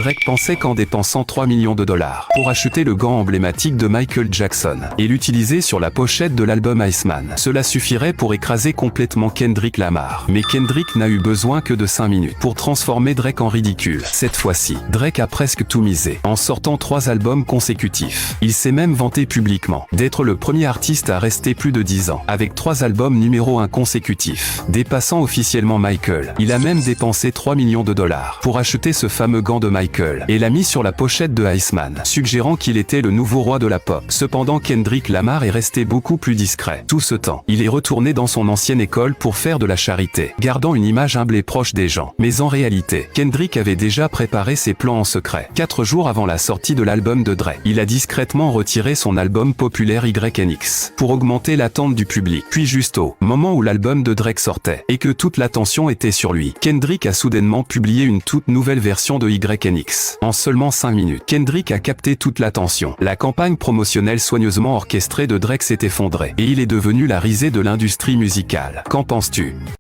Drake pensait qu'en dépensant 3 millions de dollars pour acheter le gant emblématique de Michael Jackson et l'utiliser sur la pochette de l'album Iceman, cela suffirait pour écraser complètement Kendrick Lamar. Mais Kendrick n'a eu besoin que de 5 minutes pour transformer Drake en ridicule. Cette fois-ci, Drake a presque tout misé en sortant 3 albums consécutifs. Il s'est même vanté publiquement d'être le premier artiste à rester plus de 10 ans avec 3 albums numéro 1 consécutifs, dépassant officiellement Michael. Il a même dépensé 3 millions de dollars pour acheter ce fameux gant de Michael et l'a mis sur la pochette de Iceman, suggérant qu'il était le nouveau roi de la pop. Cependant, Kendrick Lamar est resté beaucoup plus discret. Tout ce temps, il est retourné dans son ancienne école pour faire de la charité, gardant une image humble et proche des gens. Mais en réalité, Kendrick avait déjà préparé ses plans en secret. 4 jours avant la sortie de l'album de Dre, il a discrètement retiré son album populaire YNX pour augmenter l'attente du public. Puis juste au moment où l'album de Drake sortait et que toute l'attention était sur lui, Kendrick a soudainement publié une toute nouvelle version de YNX. En seulement 5 minutes, Kendrick a capté toute l'attention. La campagne promotionnelle soigneusement orchestrée de Drake s'est effondrée et il est devenu la risée de l'industrie musicale. Qu'en penses-tu ?